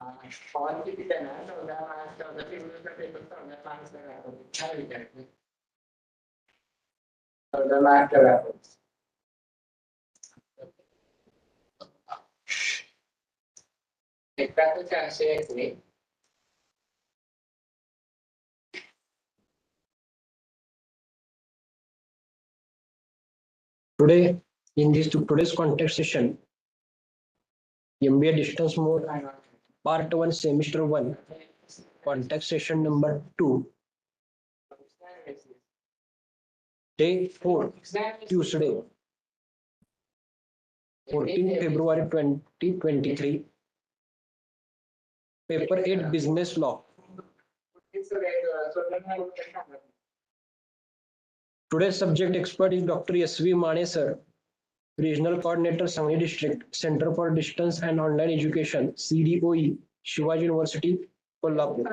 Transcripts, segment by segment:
और किती देणार 14 मार्च 14 फेब्रुवारीचा पेपर 14 मार्चला राहतो. काय विचारते 14 मार्चला राहतो. एकदा तो 400 येते. Today, in this today's context session, MBA distance mode part 1 semester 1 context session number 2 day 4 Tuesday 14 February 2023 paper 8 business law. Today's subject expert is Dr. SV Mane sir, Regional Coordinator Sangli District, Center for Distance and Online Education, CDOE, Shivaji University, Kolhapur.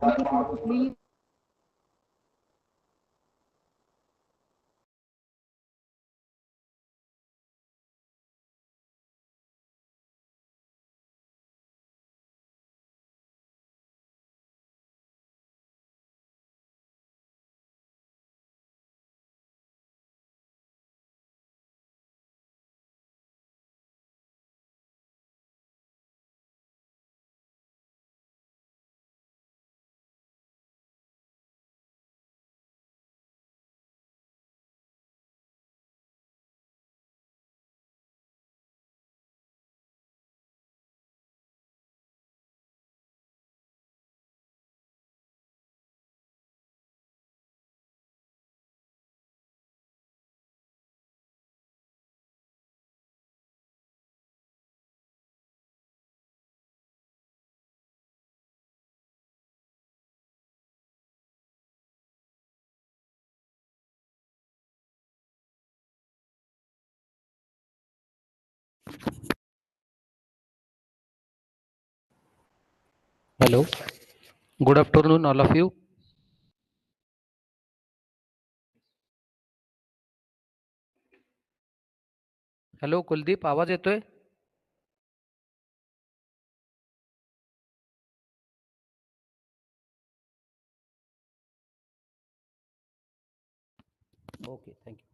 Please. Hello, good afternoon, all of you. Hello Kuldeep, आवाज येतोय? Okay, thank you.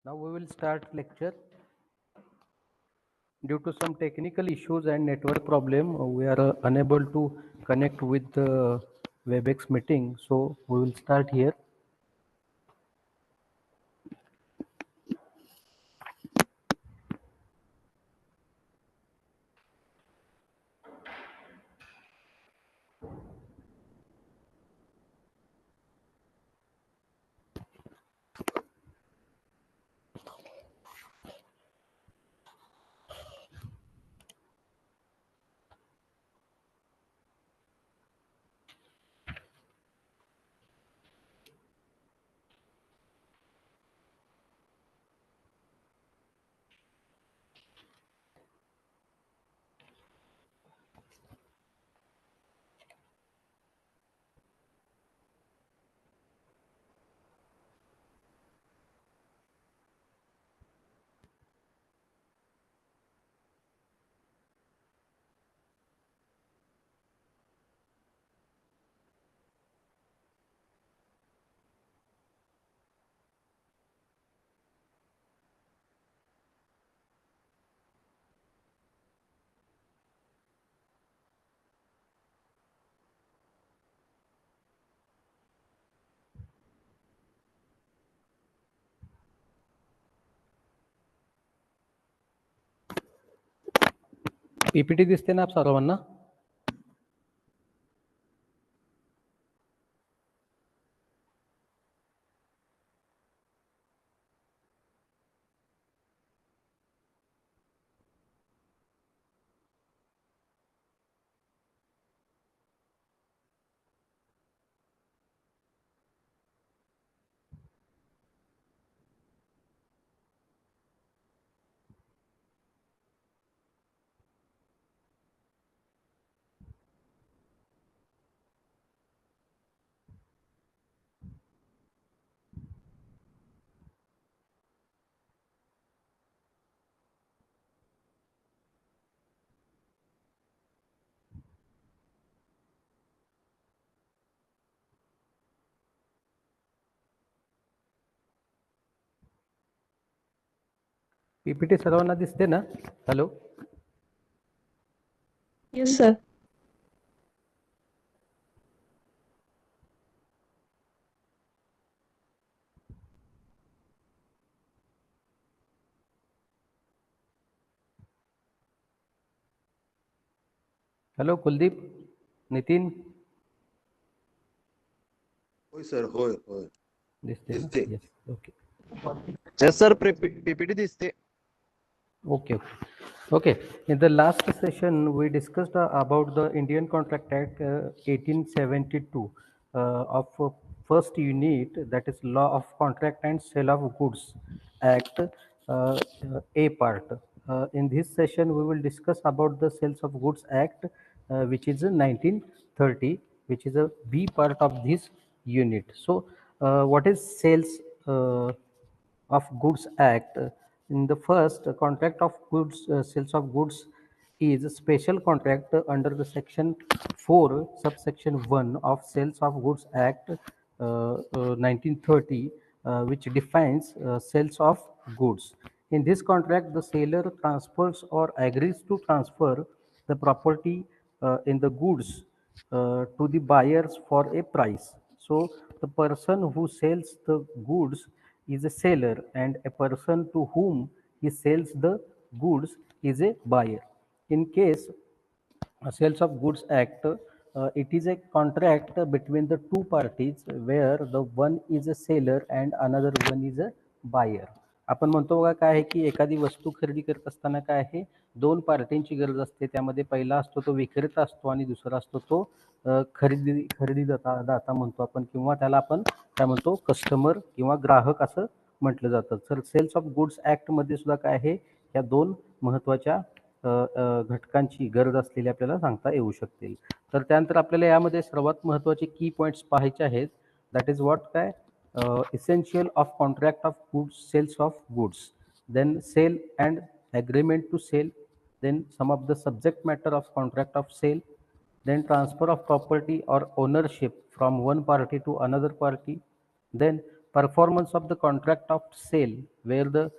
Now we will start lecture. Due to some technical issues and network problem, we are unable to connect with the WebEx meeting. So we will start here. PPT दिसते ना आप सर्वांना? PPT सर्वांना दिसते ना? Hello. Yes, sir. Hello Kuldeep, Nitin होय sir, होय होय दिसते ना? दिसते. Yes, okay. Yes sir, PPT दिसते. Okay, okay. Okay. In the last session, we discussed about the Indian Contract Act 1872 of first unit, that is Law of Contract and Sale of Goods Act, A part. In this session, we will discuss about the Sales of Goods Act which is a 1930, which is a B part of this unit. So, what is Sales of Goods Act? In the first contract of goods, sales of goods is a special contract under the section 4 subsection 1 of Sales of Goods Act 1930, which defines sales of goods. In this contract, the seller transfers or agrees to transfer the property in the goods to the buyers for a price. So the person who sells the goods is a seller, and a person to whom he sells the goods is a buyer. In case Sales of Goods Act, it is a contract between the two parties where the one is a seller and another one is a buyer. आपण म्हणतो बघा काय आहे की एखादी वस्तू खरेदी करत असताना काय आहे, दोन पार्टींची गरज असते. त्यामध्ये पहिला असतो तो विक्रेता असतो आणि दुसरा असतो तो खरेदी दाता म्हणतो आपण, किंवा त्याला आपण काय म्हणतो, कस्टमर किंवा ग्राहक असं म्हटलं जातं. तर सेल्स ऑफ गुड्स ऍक्ट मध्ये सुद्धा काय आहे, या दोन महत्वाच्या घटकांची गरज असलेली आपल्याला सांगता येऊ शकते. तर त्यानंतर आपल्याला यामध्ये सर्वात महत्वाचे की पॉईंट्स पाहायचे आहेत. दॅट इज व्हॉट, काय essential of contract of goods, sales of goods, then sale and agreement to sale, then some of the subject matter of contract of sale, then transfer of property or ownership from one party to another party, then performance of the contract of sale where the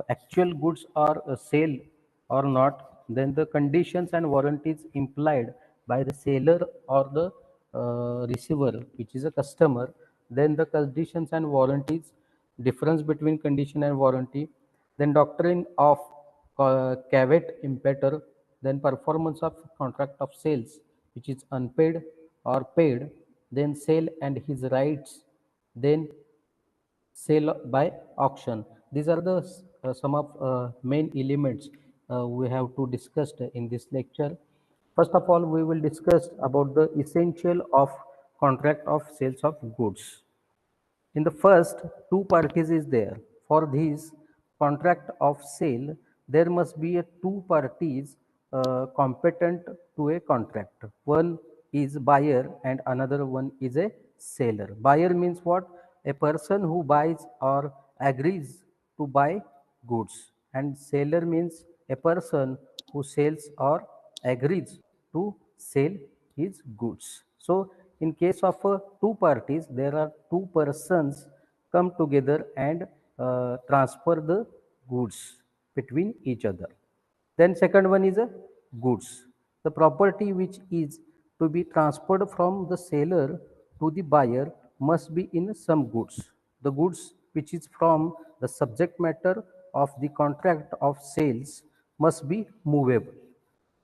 actual goods are sale or not, then the conditions and warranties implied by the seller or the receiver, which is a customer, then the conditions and warranties, difference between condition and warranty, then doctrine of caveat emptor, then performance of contract of sales, which is unpaid or paid, then sale and his rights, then sale by auction. These are the some of main elements we have to discuss in this lecture. First of all, we will discuss about the essential of contract of sales of goods. In the first, two parties is there. For this contract of sale, there must be a two parties competent to a contract. One is buyer and another one is a seller. Buyer means what? A person who buys or agrees to buy goods, and seller means a person who sells or agrees to sell his goods. So in case of two parties, there are two persons come together and transfer the goods between each other. Then second one is a goods. The property which is to be transferred from the seller to the buyer must be in some goods. The goods which is from the subject matter of the contract of sales must be movable.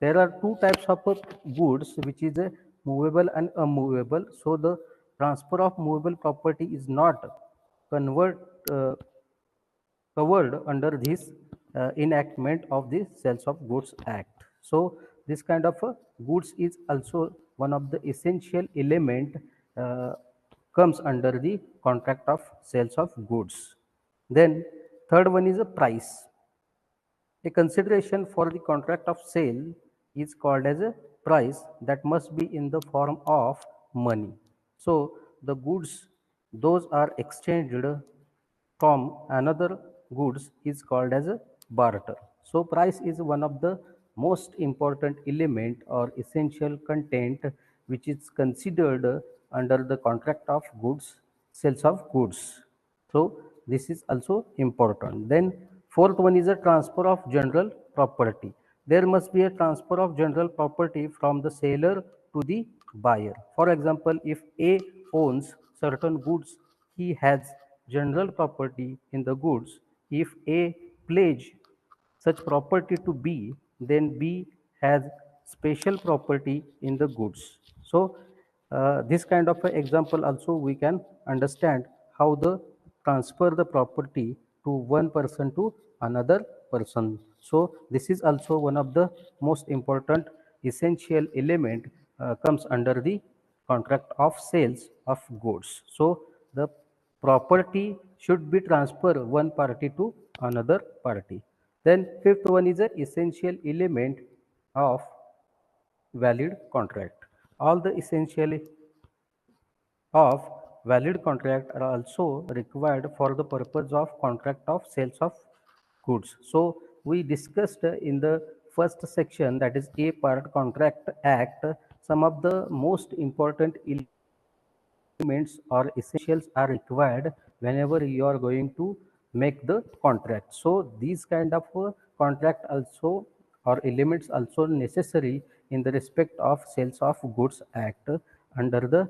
There are two types of goods, which is a movable and unmovable. So the transfer of movable property is not convert covered under this enactment of the Sales of Goods Act. So this kind of goods is also one of the essential element comes under the contract of sales of goods. Then third one is a price. A consideration for the contract of sale is called as a price that must be in the form of money. So the goods, those are exchanged from another goods is called as a barter. So price is one of the most important element or essential content which is considered under the contract of goods, sales of goods. So this is also important. Then fourth one is a transfer of general property. There must be a transfer of general property from the seller to the buyer. For example, if A owns certain goods, he has general property in the goods. If A pledge such property to B, then B has special property in the goods. So this kind of a example also we can understand how the transfer the property to one person to another person. So this is also one of the most important essential element comes under the contract of sales of goods. So the property should be transferred one party to another party. Then fifth one is a essential element of valid contract. All the essential of valid contract are also required for the purpose of contract of sales of goods. So we discussed in the first section, that is A part contract act, some of the most important elements or essentials are required whenever you are going to make the contract. So these kind of contract also or elements also necessary in the respect of sales of goods act under the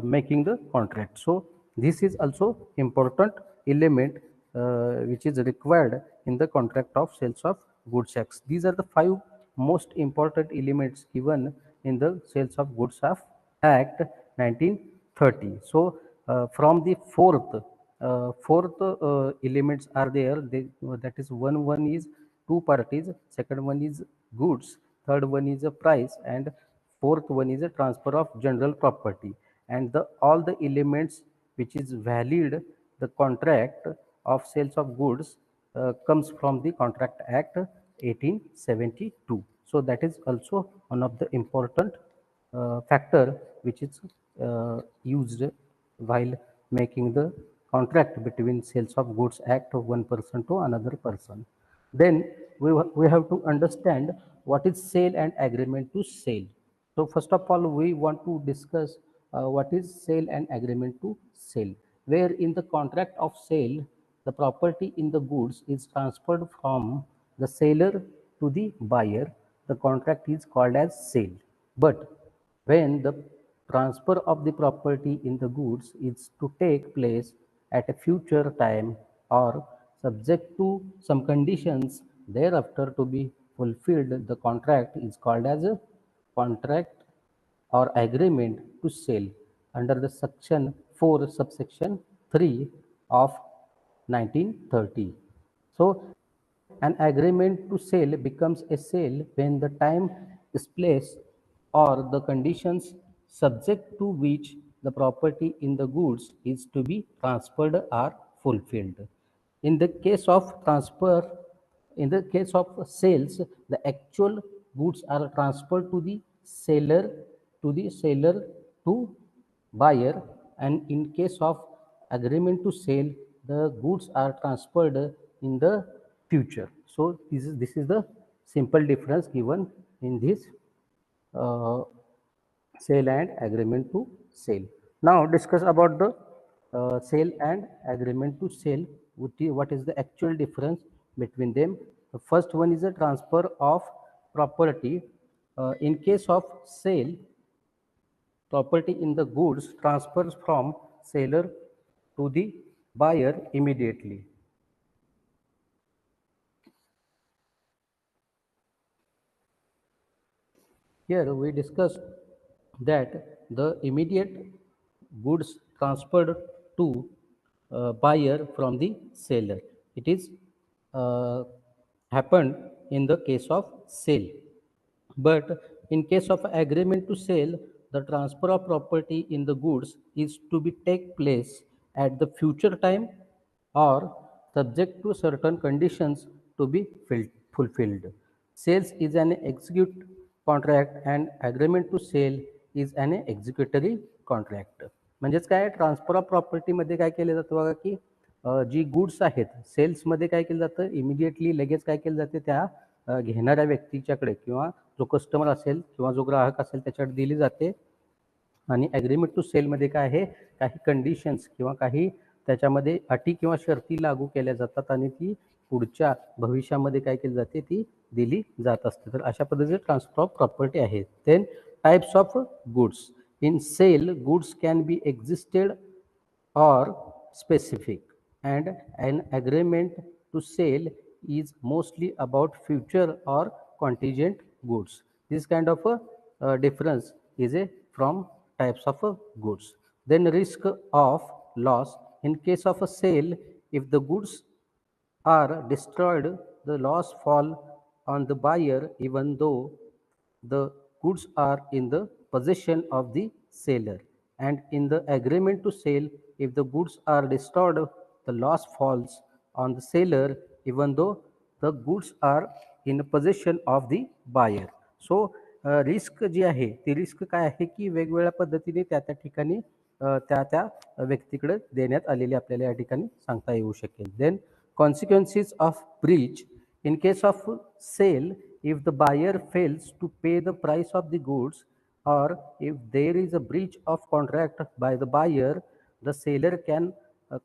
making the contract. So this is also important element which is required in the contract of sales of goods act. These are the 5 most important elements given in the sales of goods of act 1930. So from the fourth elements are there. That is one is two parties, second one is goods, third one is a price, and fourth one is a transfer of general property. And the all the elements which is valid the contract of sales of goods comes from the Contract Act 1872. So that is also one of the important factor which is used while making the contract between sales of goods act of one person to another person. Then we have to understand what is sale and agreement to sale. So first of all, we want to discuss what is sale and agreement to sale, where in the contract of sale, the property in the goods is transferred from the seller to the buyer. The contract is called as sale. But when the transfer of the property in the goods is to take place at a future time or subject to some conditions thereafter to be fulfilled, the contract is called as a contract or agreement to sell under the section 4 subsection 3 of 1930. So an agreement to sell becomes a sale when the time, place, or the conditions subject to which the property in the goods is to be transferred are fulfilled. In the case of transfer, in the case of sales, the actual goods are transferred to the seller to buyer, and in case of agreement to sale, the goods are transferred in the future. So this is the simple difference given in this uh, sale and agreement to sale. Now discuss about the sale and agreement to sale. What is the actual difference between them? The first one is a transfer of property. In case of sale, property in the goods transfers from seller to the buyer immediately. Here we discussed that the immediate goods transferred to buyer from the seller. It is uh, happened in the case of sale. But in case of agreement to sale, the transfer of property in the goods is to be take place at the future time or subject to certain conditions to be fulfilled. Sales is an execute contract and agreement to sale is an executory contract. म्हणजेच काय transfer of प्रॉपर्टीमध्ये काय केलं जातं बघा की जी goods आहेत सेल्समध्ये काय केलं जातं इमिडिएटली लगेच काय केलं जाते त्या घेणाऱ्या व्यक्तीच्याकडे किंवा जो कस्टमर असेल किंवा जो ग्राहक असेल त्याच्याकडे दिली जाते आणि ॲग्रीमेंट टू सेलमध्ये काय आहे काही कंडिशन्स किंवा काही त्याच्यामध्ये अटी किंवा शर्ती लागू केल्या जातात आणि ती पुढच्या भविष्यामध्ये काय केली जाते ती दिली जात असते. तर अशा पद्धतीचे ट्रान्सफर ऑफ प्रॉपर्टी आहे. Then types of goods. In sale, goods can be existed or specific, and an agreement to sale is mostly about future or contingent goods. This kind of a difference is a from types of goods. Then risk of loss. In case of a sale, if the goods are destroyed, the loss fall on the buyer even though the goods are in the possession of the seller. And in the agreement to sale, if the goods are destroyed, the loss falls on the seller even though the goods are in possession of the buyer. So risk जी आहे ती risk काय आहे की वेगवेगळ्या पद्धतीने त्या त्या ठिकाणी त्या त्या व्यक्तीकडे देण्यात आलेली आपल्याला या ठिकाणी सांगता येऊ शकेल. Then consequences of breach in case of sale, if the buyer fails to pay the price of the goods, or if there is a breach of contract by the buyer, the seller can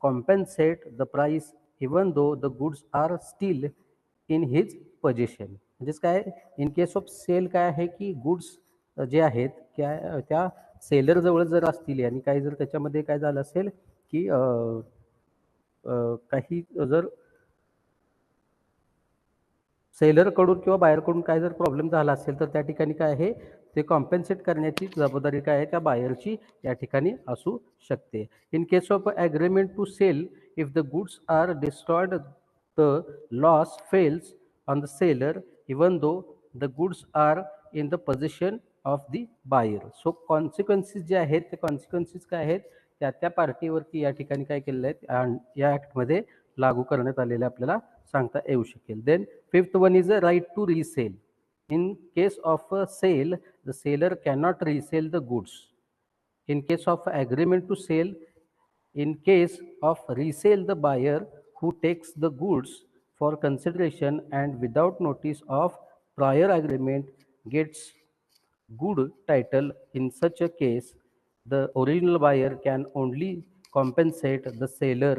compensate the price even though the goods are still in his possession. म्हणजेच काय इन case of cell काय आहे की goods जे आहेत त्या seller जवळ जर असतील आणि काही जर त्याच्यामध्ये काय झालं असेल की काही जर सेलरकडून किंवा बायरकडून काय जर प्रॉब्लेम झाला असेल तर त्या ठिकाणी काय आहे ते कॉम्पेन्सेट करण्याची जबाबदारी काय आहे त्या बायरची या ठिकाणी असू शकते. In case of agreement to sell, if the goods are destroyed, the loss falls on the seller even though the goods are in the position of the buyer. So consequences जे आहेत ते कॉन्सिक्वेन्सेस काय आहेत त्या पार्टीवरती या ठिकाणी काय केलेलं आहे या ॲक्टमध्ये लागू करण्यात आलेले आपल्याला सांगता येऊ शकेल. Then fifth one is a right to resale. In case of a sale, the seller cannot resell the goods. In case of agreement to sale, in case of resale, the buyer who takes the goods for consideration and without notice of prior agreement gets good title. In such a case, the original buyer can only compensate the seller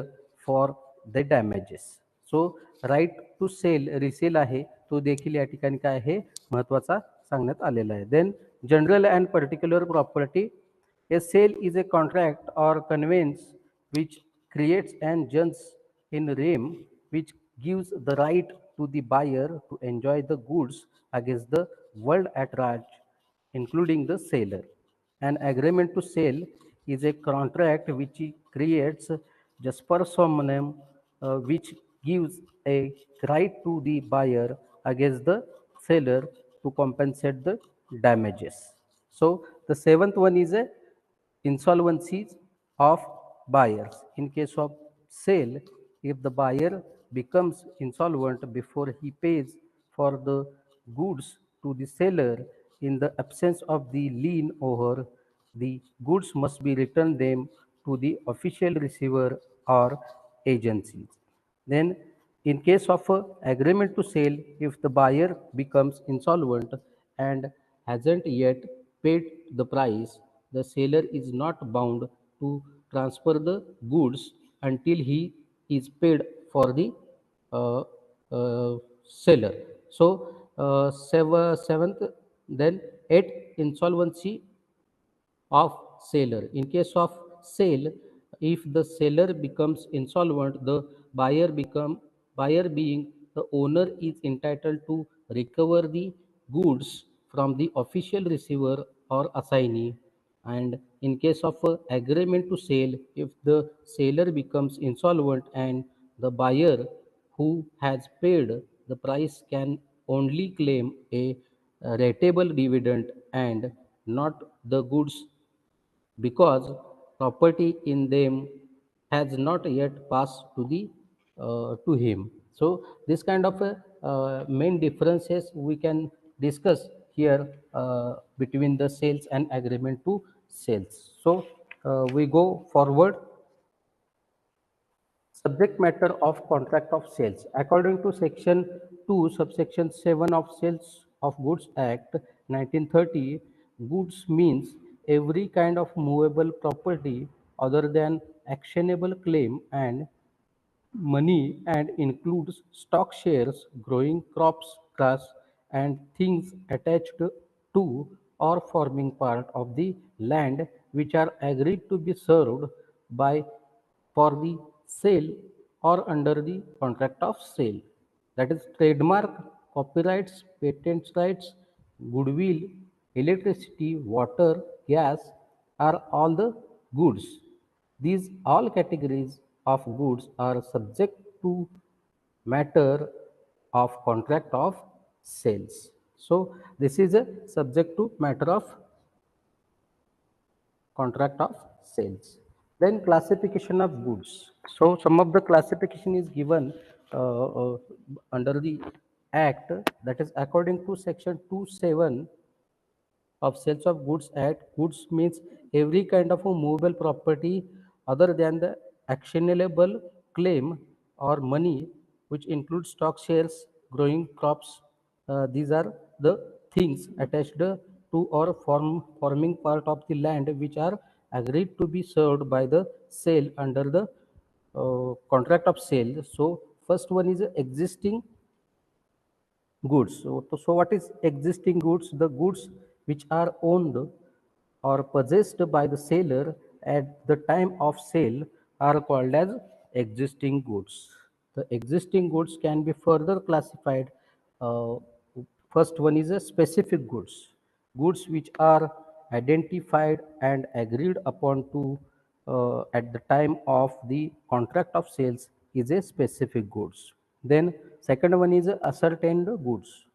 for the damages. So right to sell resale आहे तो देखील या ठिकाणी काय आहे महत्त्वाचा सांगण्यात आलेला आहे. Then general and particular property. A sale is a contract or conveyance which creates and जन्स in rem which gives the right to the buyer to enjoy the goods against the world at large including the seller. An agreement to sell is a contract which creates just personam which gives a right to the buyer against the seller to compensate the damages. So the seventh one is a insolvencies of buyers. In case of sale, if the buyer becomes insolvent before he pays for the goods to the seller, in the absence of the lien over the goods must be returned them to the official receiver or agencies. Then in case of agreement to sale, if the buyer becomes insolvent and hasn't yet paid the price, the seller is not bound to transfer the goods until he is paid for the uh, seller. So seventh, then eight, insolvency of seller. In case of sale, if the seller becomes insolvent, the buyer being the owner is entitled to recover the goods from the official receiver or assignee. And in case of agreement to sale, if the seller becomes insolvent and the buyer who has paid the price can only claim a rateable dividend and not the goods because property in them has not yet passed to him. So this kind of main differences we can discuss here between the sales and agreement to sales. So we go forward. Subject matter of contract of sales. According to section 2 subsection 7 of Sales of Goods Act 1930, goods means every kind of movable property other than actionable claim and money and includes stock shares, growing crops, grass, and things attached to or forming part of the land which are agreed to be served by for the sale or under the contract of sale. That is trademark, copyrights, patent rights, goodwill, electricity, water, gas are all the goods. These all categories of goods are subject to matter of contract of sales. So this is a subject to matter of contract of sales. Then classification of goods. So some of the classification is given under the Act, that is according to section 27 of Sales of Goods Act. Goods means every kind of a movable property other than the actionable claim or money, which includes stock, shares, growing crops. These are the things attached to or forming part of the land which are agreed to be served by the sale under the contract of sale. So first one is existing goods. So what is existing goods? The goods which are owned or possessed by the seller at the time of sale are called as existing goods. The existing goods can be further classified. Uh, First one is a specific goods. Goods which are identified and agreed upon to at the time of the contract of sales is a specific goods. Then second one is ascertained goods.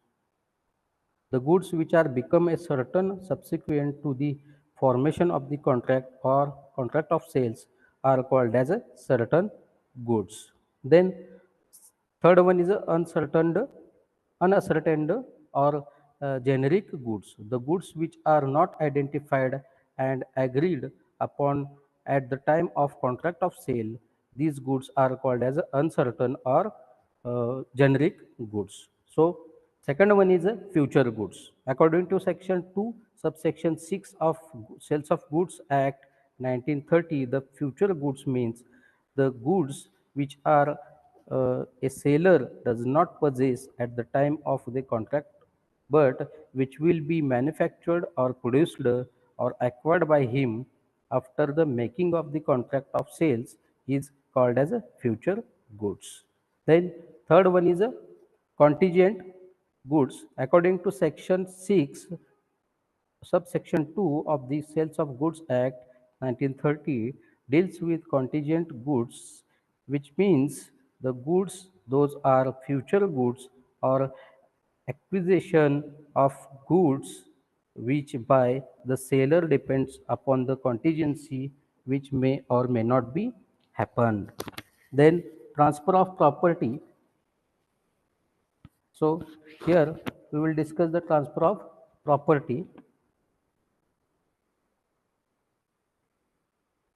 The goods which are become a certain subsequent to the formation of the contract or contract of sales are called as a certain goods. Then third one is a unascertained or generic goods. The goods which are not identified and agreed upon at the time of contract of sale, these goods are called as uncertain or generic goods. So second one is future goods. According to section 2 subsection 6 of Sales of Goods Act 1930, the future goods means the goods which are a seller does not possess at the time of the contract, but which will be manufactured or produced or acquired by him after the making of the contract of sales is called as a future goods. Then third one is a contingent goods. According to section 6 subsection 2 of the Sales of Goods Act 1930 deals with contingent goods, which means the goods, those are future goods or acquisition of goods which by the seller depends upon the contingency which may or may not be happened. Then transfer of property. So here we will discuss the transfer of property.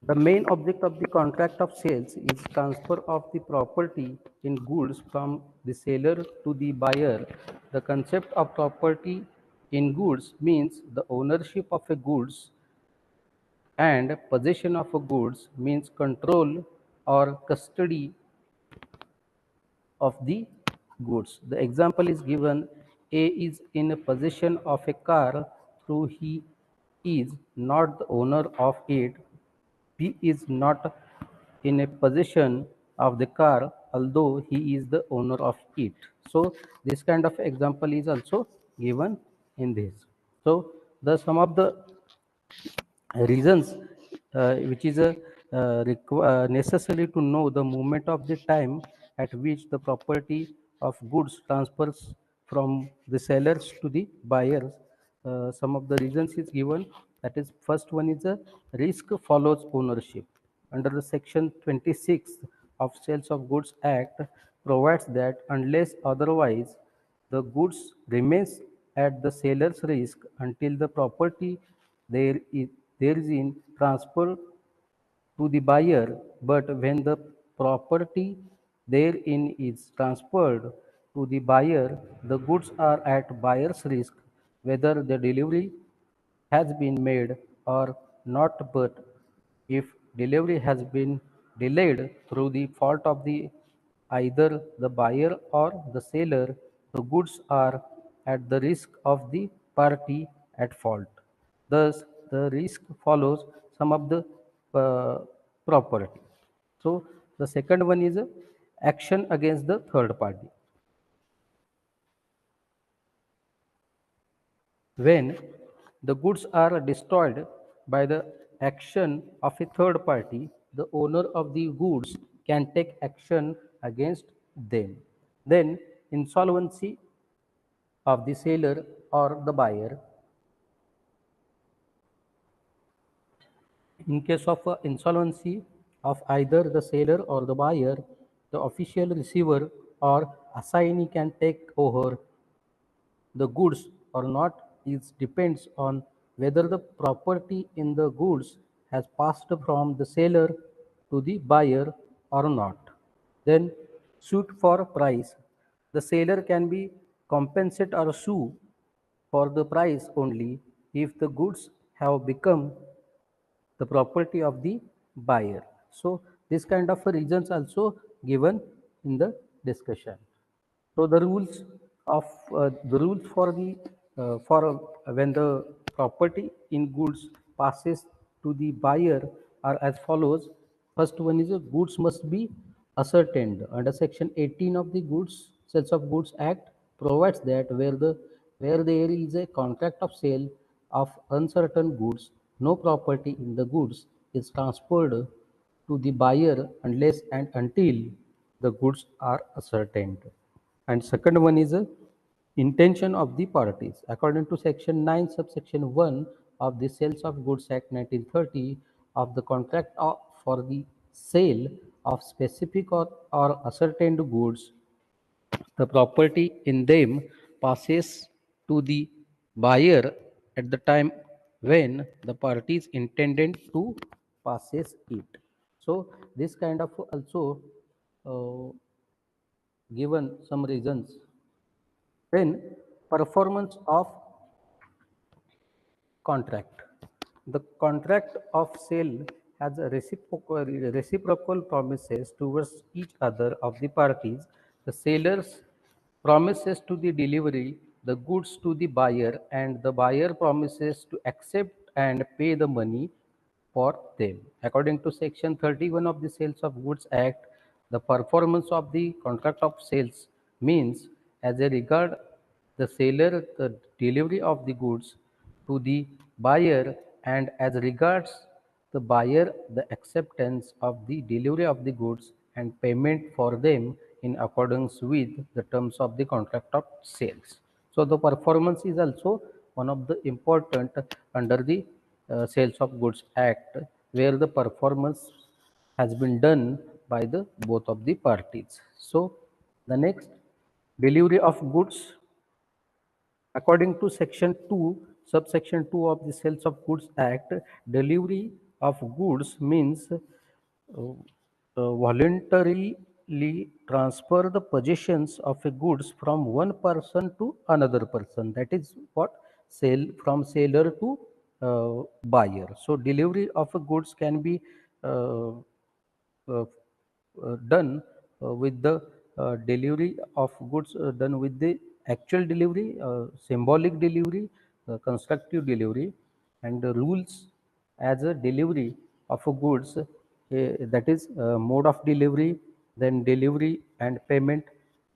The main object of the contract of sales is transfer of the property in goods from the seller to the buyer. The concept of property in goods means the ownership of a goods, and possession of a goods means control or custody of the goods. The example is given: A is in possession of a car, though he is not the owner of it. B is not in a possession of the car, although he is the owner of it. So this kind of example is also given in this. So the some of the reasons which is necessary to know the movement of the time at which the property of goods transfers from the sellers to the buyers. Some of the reasons is given, that is first one is a risk follows ownership. Under the section 26 of Sales of Goods Act provides that unless otherwise the goods remains at the seller's risk until the property there is there is in transfer to the buyer, but when the property therein is transferred to the buyer, the goods are at buyer's risk, whether the delivery has been made or not. But if delivery has been delayed through the fault of the either the buyer or the seller, the goods are at the risk of the party at fault. Thus, the risk follows some of the property. So, the second one is action against the third party. When the goods are destroyed by the action of a third party, the owner of the goods can take action against them. Then, insolvency of the seller or the buyer. In case of insolvency of either the seller or the buyer, the official receiver or assignee can take over the goods or not is depends on whether the property in the goods has passed from the seller to the buyer or not. Then suit for price. The seller can be compensated or sue for the price only if the goods have become the property of the buyer. So this kind of reasons also given in the discussion. So the rules for the for when the property in goods passes to the buyer are as follows. First one is goods must be ascertained under section 18 of the Goods Sales of Goods Act provides that where there is a contract of sale of uncertain goods, no property in the goods is transferred to the buyer unless and until the goods are ascertained. And second one is intention of the parties. According to section 9 subsection 1 of the Sales of Goods Act 1930 of the contract for the sale of specific or ascertained goods, the property in them passes to the buyer at the time when the parties intended to passes it. So this kind of also uh, given some reasons. Then performance of contract. The contract of sale has a reciprocal promises towards each other of the parties. The sellers promises to the delivery the goods to the buyer, and the buyer promises to accept and pay the money for them. According to section 31 of the Sales of Goods Act, the performance of the contract of sales means as a regard the seller the delivery of the goods to the buyer, and as regards the buyer the acceptance of the delivery of the goods and payment for them in accordance with the terms of the contract of sales. So the performance is also one of the important under the Sales of Goods Act, where the performance has been done by the both of the parties. So the next, delivery of goods. According to section 2, subsection 2 of the Sales of Goods Act, delivery of goods means voluntarily transfer the possessions of a goods from one person to another person. That is what sale from seller to buyer. So delivery of a goods can be uh, done with the delivery of goods done with the actual delivery, symbolic delivery, constructive delivery, and the rules as a delivery of a goods, that is mode of delivery, then delivery and payment,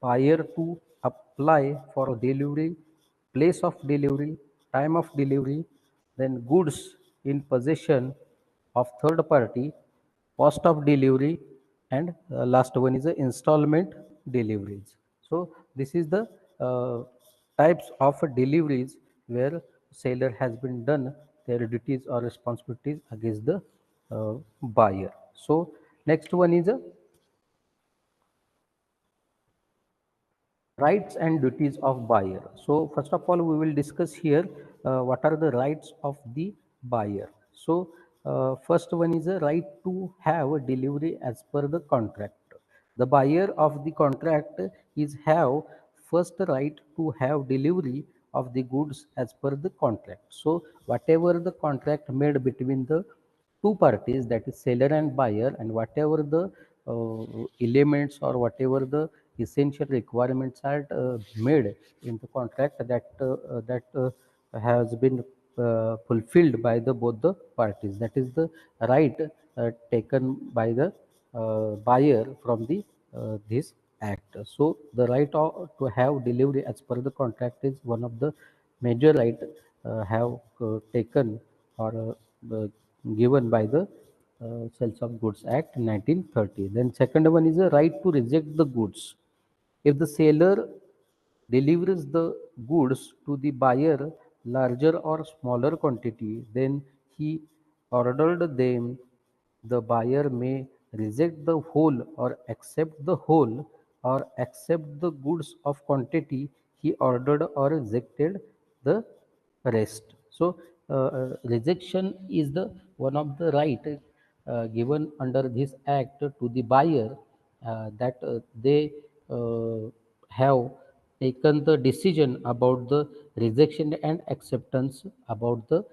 buyer to apply for delivery, place of delivery, time of delivery, then goods in possession of third party, cost of delivery, and last one is the installment deliveries. So this is the types of deliveries where seller has been done their duties or responsibilities against the buyer. So next one is rights and duties of buyer. So first of all, we will discuss here what are the rights of the buyer. So first one is a right to have a delivery as per the contract. The buyer of the contract is have first right to have delivery of the goods as per the contract. So whatever the contract made between the two parties, that is seller and buyer, and whatever the elements or whatever the essential requirements are made in the contract that has been fulfilled by the both the parties, that is the right taken by the buyer from the this act. So the right to have delivery as per the contract is one of the major right have taken or given by the Sales of Goods Act 1930. Then second one is the right to reject the goods. If the seller delivers the goods to the buyer larger or smaller quantity, then he ordered them, the buyer may reject the whole or accept the whole or accept the goods of quantity he ordered or rejected the rest. So rejection is the one of the right given under this act to the buyer, that they have taken the decision about the rejection and acceptance about the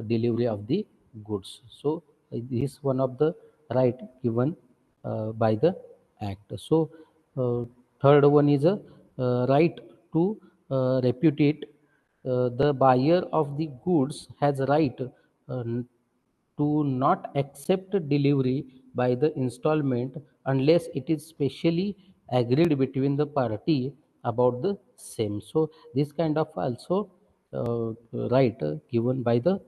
delivery of the goods. So this is one of the right given by the act. So third one is a right to repudiate. The buyer of the goods has right to not accept delivery by the installment unless it is specially agreed between the party about the same. So this kind of also right given by the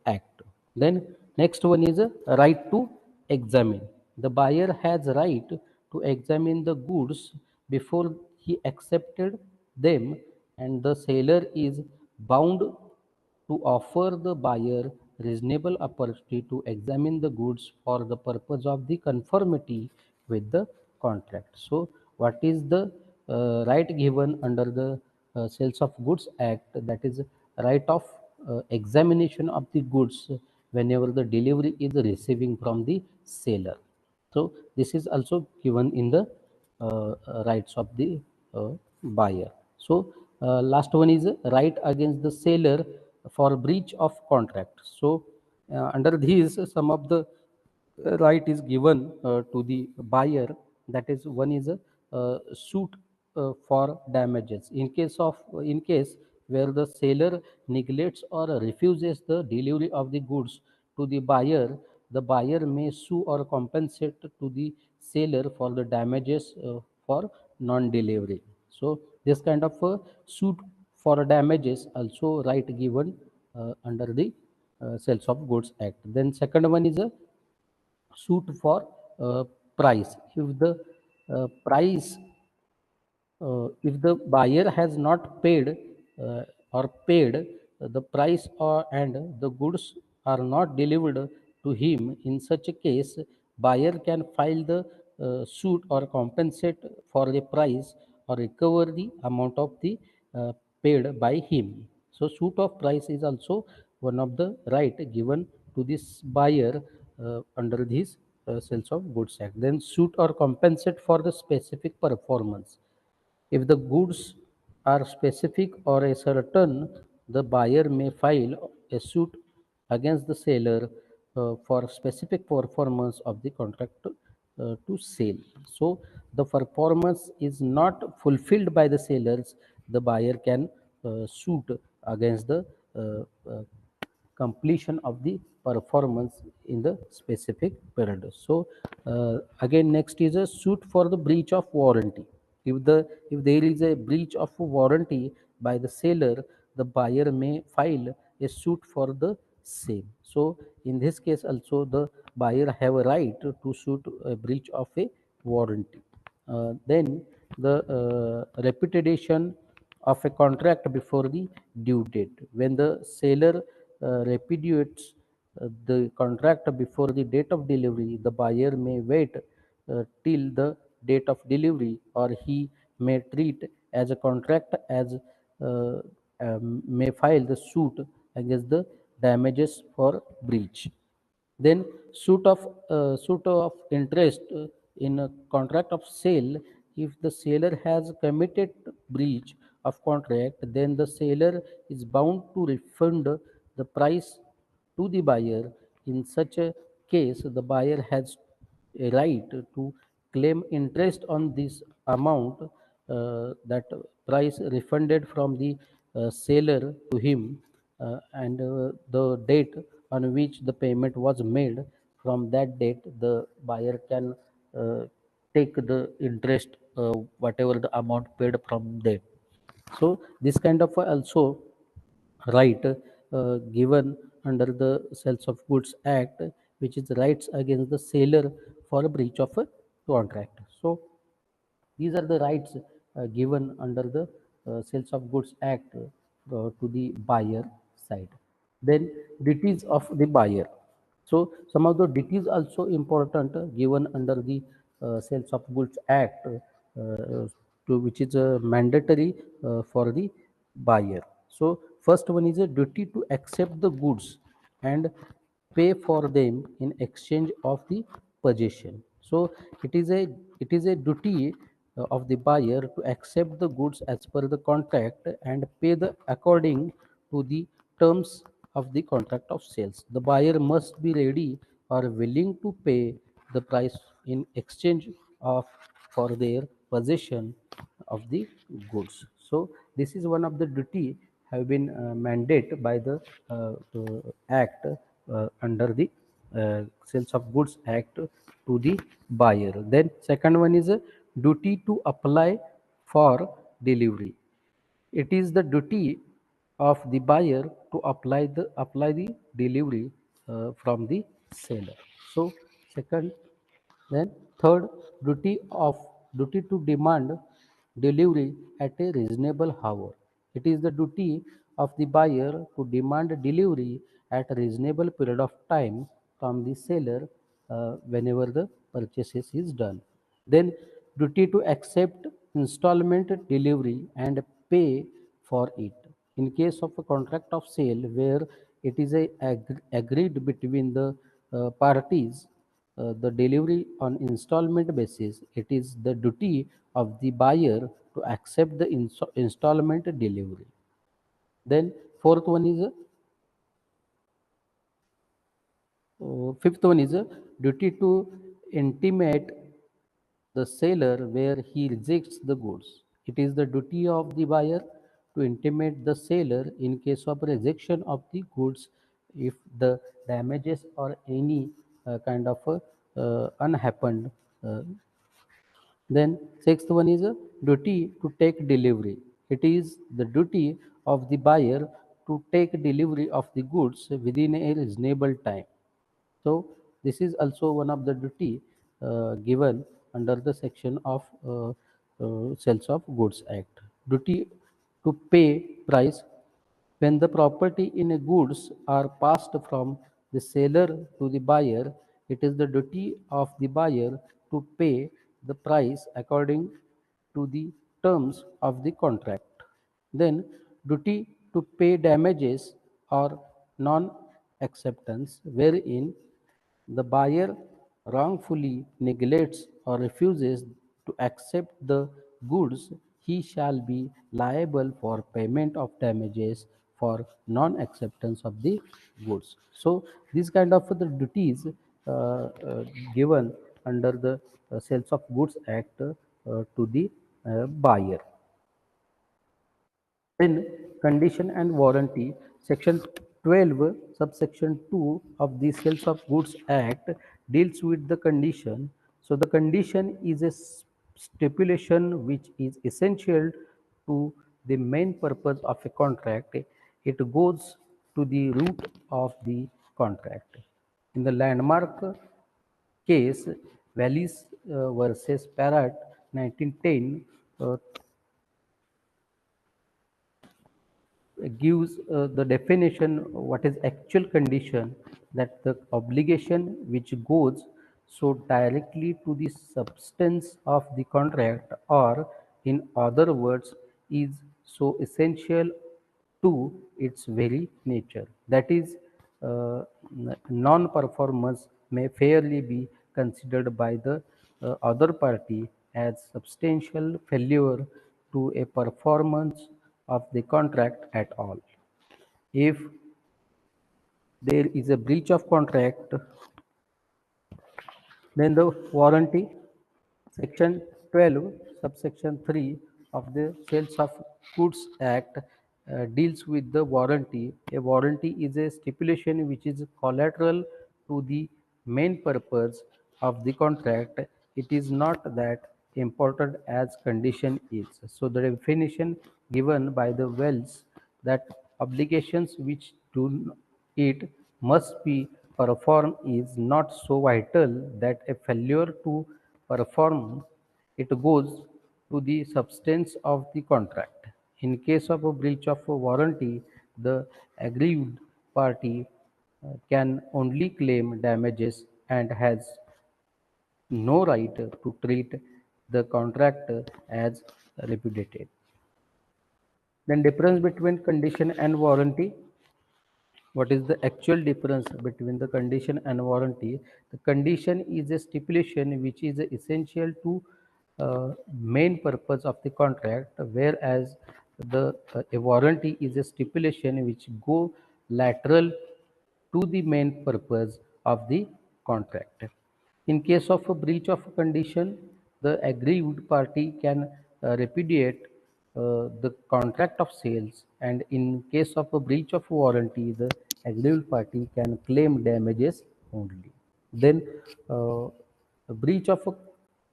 act. Then next one is a right to examine. The buyer has right to examine the goods before he accepted them, and the seller is bound to offer the buyer reasonable opportunity to examine the goods for the purpose of the conformity with the contract. So what is the right given under the Sales of Goods Act? That is right of examination of the goods whenever the delivery is receiving from the seller. So this is also given in the rights of the buyer. So last one is right against the seller for breach of contract. So under these, some of the right is given to the buyer. That is, one is a suit for damages in case where the seller neglects or refuses the delivery of the goods to the buyer. The buyer may sue or compensate to the seller for the damages for non-delivery. So this kind of suit for damages also right given under the Sales of Goods Act. Then second one is a suit for price. If the price if the buyer has not paid or paid the price, and the goods are not delivered to him, in such a case buyer can file the suit or compensate for the price or recover the amount of the paid by him. So suit of price is also one of the right given to this buyer under this Sales of Goods Act. Then suit or compensate for the specific performance. If the goods are specific or a certain, the buyer may file a suit against the seller for specific performance of the contract to sell. So the performance is not fulfilled by the sellers, the buyer can suit against the uh, uh, completion of the performance in the specific period. So again, next is a suit for the breach of warranty. If there is a breach of warranty by the seller, the buyer may file a suit for the same. So in this case also, the buyer have a right to suit a breach of a warranty. Then the repudiation of a contract before the due date. When the seller repudiates the contract before the date of delivery, the buyer may wait till the date of delivery, or he may treat as a contract as may file the suit against the damages for breach. Then suit of interest in a contract of sale. If the seller has committed breach of contract, then the seller is bound to refund the price to the buyer. In such a case, the buyer has a right to claim interest on this amount, that price refunded from the seller to him, and the date on which the payment was made. From that date, the buyer can take the interest, whatever the amount paid from them. So this kind of also right given under the Sales of Goods Act, which is rights against the seller for a breach of a contract. So these are the rights given under the Sales of Goods Act to the buyer side. Then duties of the buyer. So some of the duties also important given under the Sales of Goods Act, which is mandatory for the buyer. So first one is a duty to accept the goods and pay for them in exchange of the possession. So it is a duty of the buyer to accept the goods as per the contract and pay the according to the terms of the contract of sales. The buyer must be ready or willing to pay the price in exchange of for their possession of the goods. So this is one of the duty have been mandated by the act under the Sales of Goods Act to the buyer. Then second one is a duty to apply for delivery. It is the duty of the buyer to apply the delivery from the seller. So second, then third, duty to demand delivery at a reasonable hour. It is the duty of the buyer to demand delivery at a reasonable period of time from the seller whenever the purchases is done. Then duty to accept installment delivery and pay for it. In case of a contract of sale where it is agreed between the parties, the delivery on installment basis, it is the duty of the buyer to accept the installment delivery. Then fourth one is fifth one is a duty to intimate the seller where he rejects the goods. It is the duty of the buyer to intimate the seller in case of rejection of the goods if the damages or any kind of unhappened. Then sixth one is a duty to take delivery. It is the duty of the buyer to take delivery of the goods within a reasonable time. So this is also one of the duty given under the section of Sales of Goods Act. Duty to pay price when the property in a goods are passed from the seller to the buyer. It is the duty of the buyer to pay the price according to the terms of the contract. Then duty to pay damages or non-acceptance wherein the buyer wrongfully neglects or refuses to accept the goods, he shall be liable for payment of damages for non-acceptance of the goods. So these kind of the duties given under the Sales of Goods Act to the buyer. Then condition and warranty, section 12, subsection 2 of the Sales of Goods Act deals with the condition. So the condition is a stipulation which is essential to the main purpose of a contract. It goes to the root of the contract. In the landmark case, Wallis versus Parrott 1910, gives the definition what is actual condition, that the obligation which goes so directly to the substance of the contract, or in other words is so essential to its very nature, that is non-performance may fairly be considered by the other party as substantial failure to a performance of the contract at all. If there is a breach of contract, then the warranty, section 12, subsection 3 of the Sales of Goods Act deals with the warranty. A warranty is a stipulation which is collateral to the main purpose of the contract. It is not that important as condition is. So the definition given by the Wells, that obligations which do it must be performed is not so vital that a failure to perform it goes to the substance of the contract. In case of a breach of a warranty, the aggrieved party can only claim damages and has no right to treat the contract as repudiated. Then difference between condition and warranty. What is the actual difference between the condition and warranty? The condition is a stipulation which is essential to main purpose of the contract, whereas a warranty is a stipulation which go lateral to the main purpose of the contract. In case of a breach of a condition, the aggrieved party can repudiate the contract of sales, and in case of a breach of warranty, the aggrieved party can claim damages only. Then, a breach of a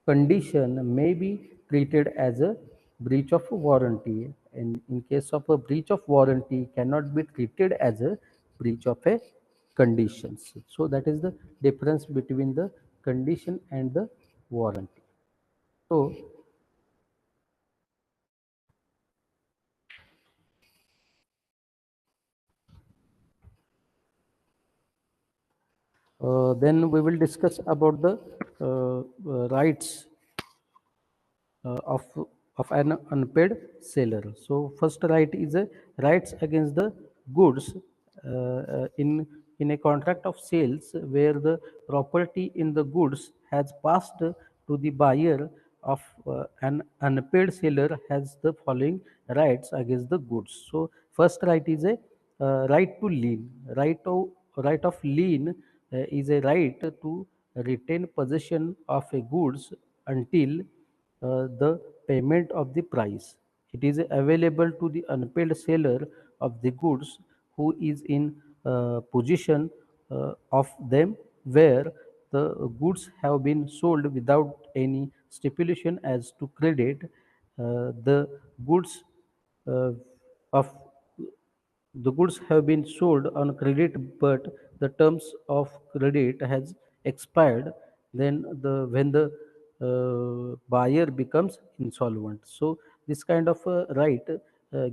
condition may be treated as a breach of warranty, and in case of a breach of warranty cannot be treated as a breach of a conditions. So that is the difference between the condition and the warranty. So then we will discuss about the rights of an unpaid seller. So first right is a rights against the goods in a contract of sales where the property in the goods has passed to the buyer of an unpaid seller has the following rights against the goods. So first right is a right to lien. Right of lien is a right to retain possession of a goods until the payment of the price. It is available to the unpaid seller of the goods who is in possession of them where the goods have been sold without any stipulation as to credit. The goods uh, of the goods have been sold on credit but the terms of credit has expired, then when the buyer becomes insolvent. So this kind of right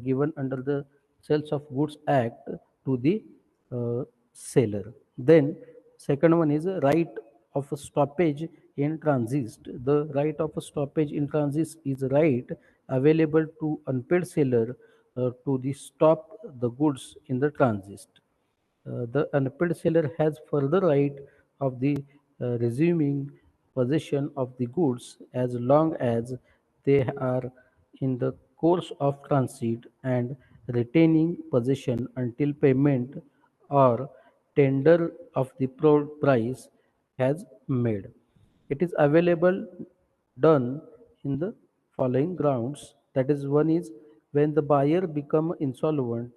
given under the sales of goods act to the seller. Then second one is a right of a stoppage in transit. The right of a stoppage in transit is a right available to unpaid seller to the stop the goods in the transit. The unpaid seller has further right of the resuming possession of the goods as long as they are in the course of transit and retaining possession until payment or tender of the price has made. It is available done in the following grounds. That is, one is when the buyer become insolvent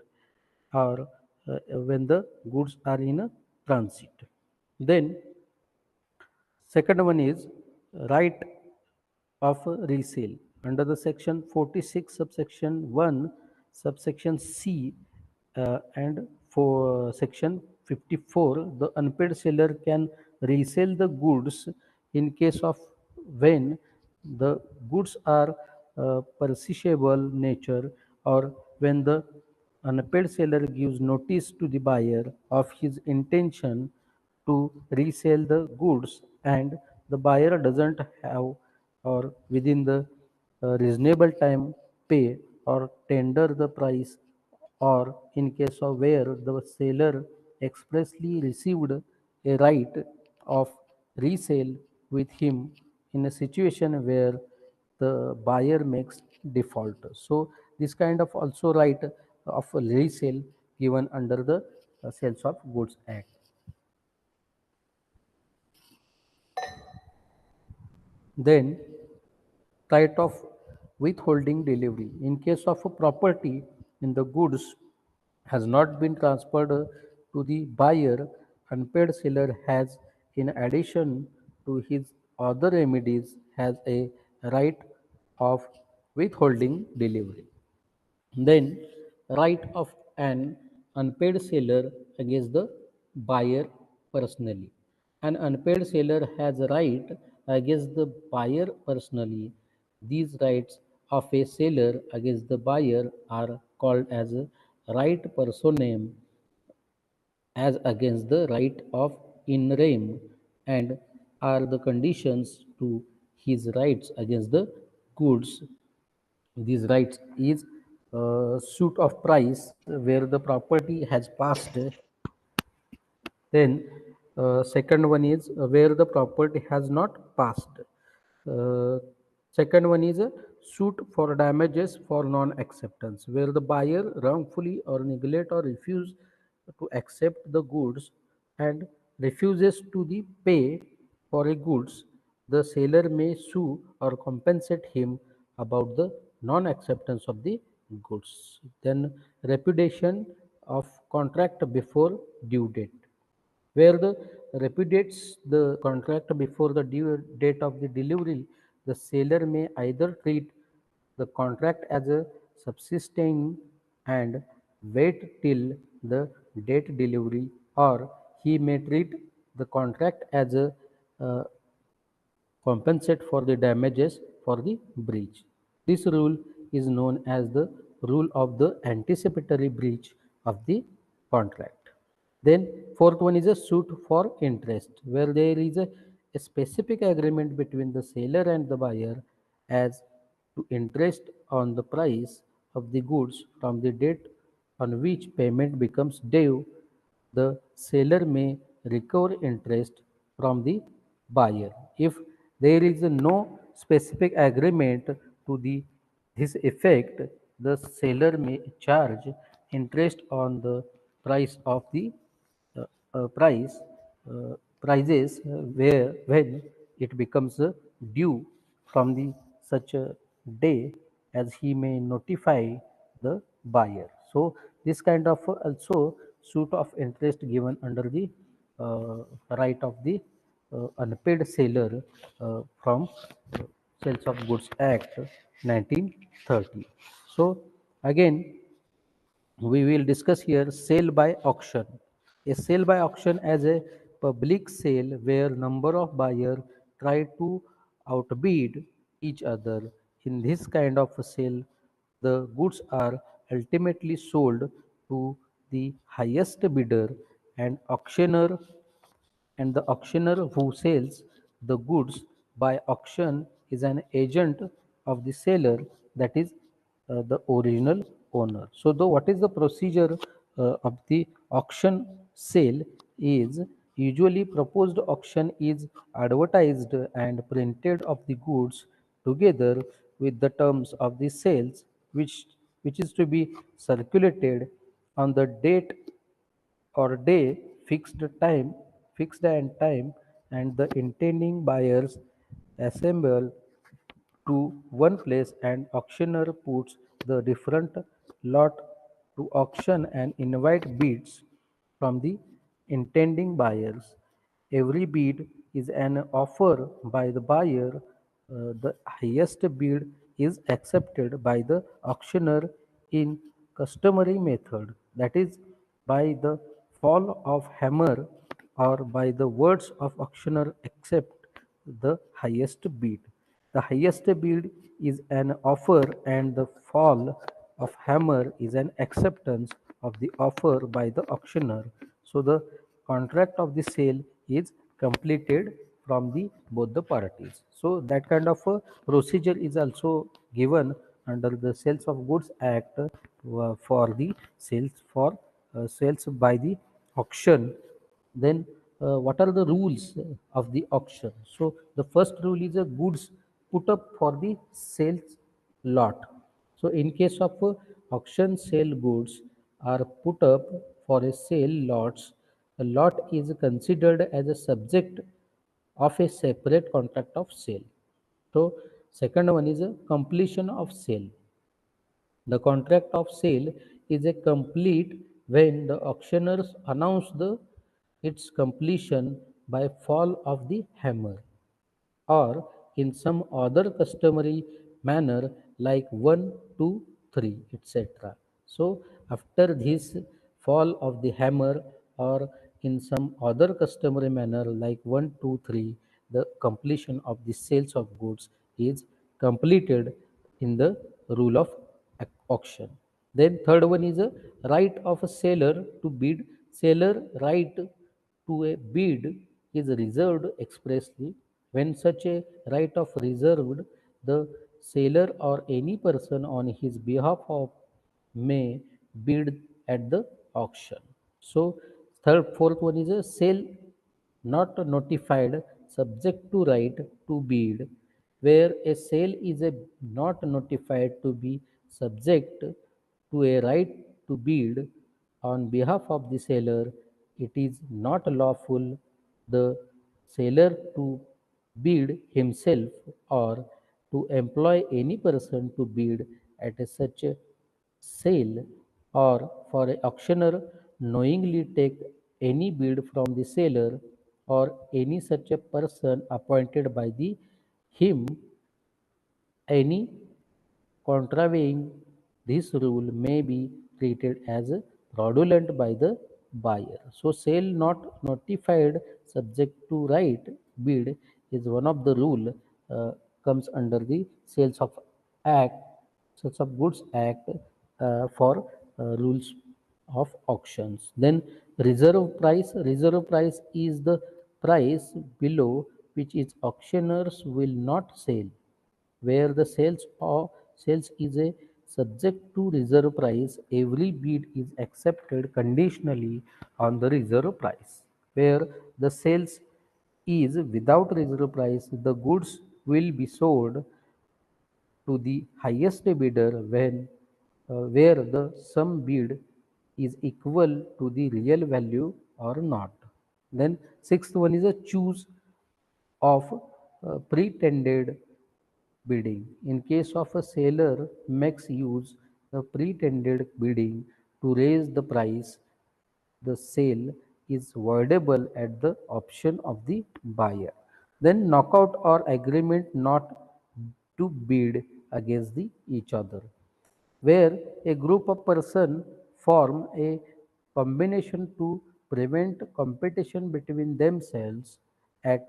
or when the goods are in a transit. Then second one is right of resale under the section 46 subsection 1 subsection C and for section 54, the unpaid seller can resell the goods in case of when the goods are perishable nature or when the unpaid seller gives notice to the buyer of his intention to resell the goods and the buyer doesn't have or within the reasonable time pay or tender the price, or in case of where the seller expressly received a right of resale with him in a situation where the buyer makes default. So this kind of also right of resale given under the Sales of Goods Act. Then right of withholding delivery. In case of a property in the goods has not been transferred to the buyer, unpaid seller has, in addition to his other remedies, has a right of withholding delivery. Then right of an unpaid seller against the buyer personally. An unpaid seller has a right against the buyer personally. These rights of a seller against the buyer are called as a right personam as against the right of in rem and are the conditions to his rights against the goods. These rights is suit of price where the property has passed. Then second one is where the property has not passed. Uh, Second one is a suit for damages for non-acceptance, where the buyer wrongfully or neglect or refuse to accept the goods and refuses to the pay for a goods. The seller may sue or compensate him about the non-acceptance of the goods. Then repudiation of contract before due date, where the repudiates the contract before the due date of the delivery. The seller may either treat the contract as a subsisting and wait till the date delivery, or he may treat the contract as a uh, compensate for the damages for the breach. This rule is known as the rule of the anticipatory breach of the contract. Then fourth one is a suit for interest, where there is a specific agreement between the seller and the buyer as to interest on the price of the goods from the date on which payment becomes due. The seller may recover interest from the buyer. If there is no specific agreement to the this effect, the seller may charge interest on the price of the uh, price prices where when it becomes due from the such a day as he may notify the buyer. So this kind of also suit of interest given under the right of the unpaid seller from Sales of Goods Act 1930. So again we will discuss here sale by auction. A sale by auction as a public sale where number of buyers try to outbid each other. In this kind of a sale, the goods are ultimately sold to the highest bidder, and the auctioneer who sells the goods by auction is an agent of the seller, that is the original owner. So the what is the procedure of the auction sale is usually proposed auction is advertised and printed of the goods together with the terms of the sales, which is to be circulated on the date or day fixed and time, and the intending buyers assemble to one place, and auctioneer puts the different lot to auction and invite bids from the intending buyers. Every bid is an offer by the buyer. The highest bid is accepted by the auctioneer in customary method, that is by the fall of hammer or by the words of auctioneer accept the highest bid. The highest bid is an offer, and the fall of hammer is an acceptance of the offer by the auctioneer. So the contract of the sale is completed from the both the parties. So that kind of a procedure is also given under the Sales of Goods Act for the sales by the auction. Then what are the rules of the auction? So the first rule is a goods put up for the sales lot. So in case of auction, sale goods are put up for a sale lots. A lot is considered as a subject of a separate contract of sale. So second one is a completion of sale. The contract of sale is a complete when the auctioneers announce its completion by fall of the hammer, or in some other customary manner like 1, 2, 3, etc. So, after this fall of the hammer or in some other customary manner like 1, 2, 3, the completion of the sales of goods is completed in the rule of auction. Then third one is a right of a seller to bid. Seller right to a bid is reserved expressly. When such a right of reserved, the seller or any person on his behalf of may bid at the auction. So fourth one is a sale not notified subject to right to bid, where a sale is a not notified to be subject to a right to bid on behalf of the seller, it is not lawful the seller to bid himself or to employ any person to bid at such a sale, or for a auctioneer knowingly take any bid from the seller or any such a person appointed by the him, any contravening this rule may be treated as fraudulent by the buyer. So, sale not notified subject to right bid is one of the rule, comes under the Sales of Act, Sales of Goods Act, for rules of auctions. Then reserve price. Reserve price is the price below which is auctioneers will not sell, where the sales is a subject to reserve price. Every bid is accepted conditionally on the reserve price. Where the sales is without reserve price, the goods will be sold to the highest bidder when where the sum bid is equal to the real value or not. Then sixth one is a choose of pretended bidding. In case of a seller makes use the pretended bidding to raise the price, the sale is voidable at the option of the buyer. Then knockout or agreement not to bid against each other, where a group of persons form a combination to prevent competition between themselves at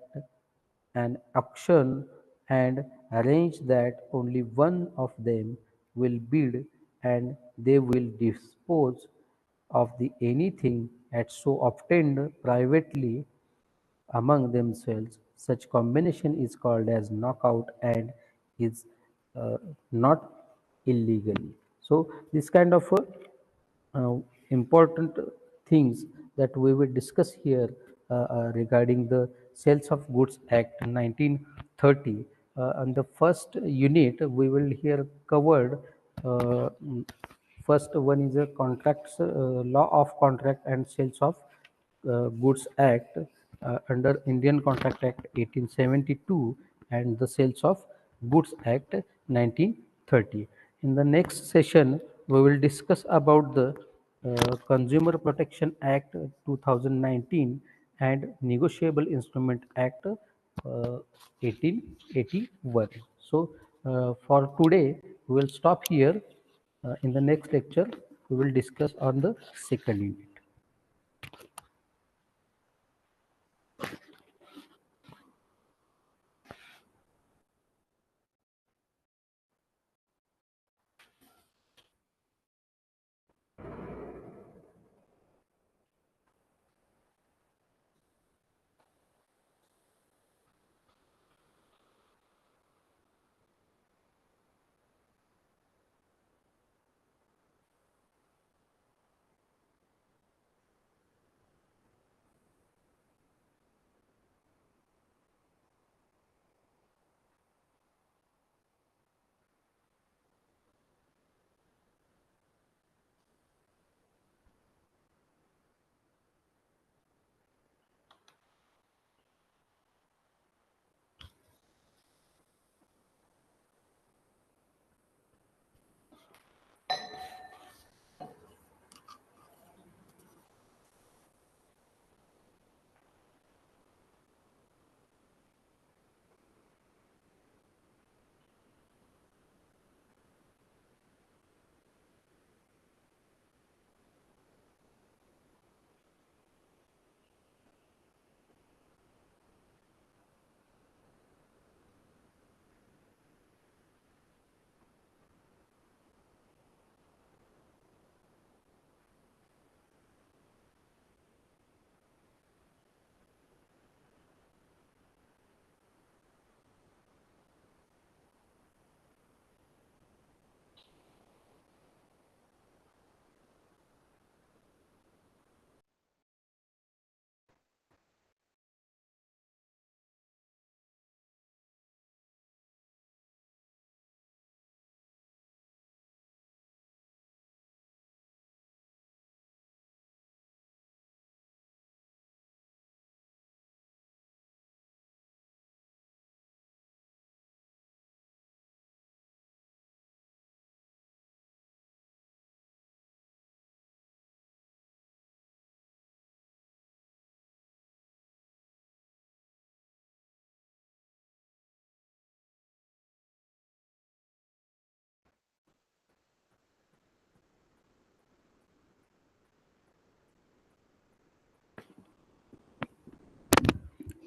an auction and arrange that only one of them will bid and they will dispose of the anything at so obtained privately among themselves. Such combination is called as knockout and is not illegally. So this kind of uh, important things that we will discuss here regarding the Sales of Goods Act 1930. And the first unit we will here covered. First one is a contracts, law of contract and sales of Goods Act under Indian Contract Act 1872 and the Sales of Goods Act 1930. In the next session, we will discuss about the Consumer Protection Act 2019 and Negotiable Instrument Act 1881. So, for today, we will stop here. In the next lecture, we will discuss on the second unit.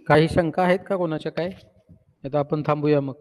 काही शंका आहेत का कोणाच्या काय? आता आपण थांबूया मग.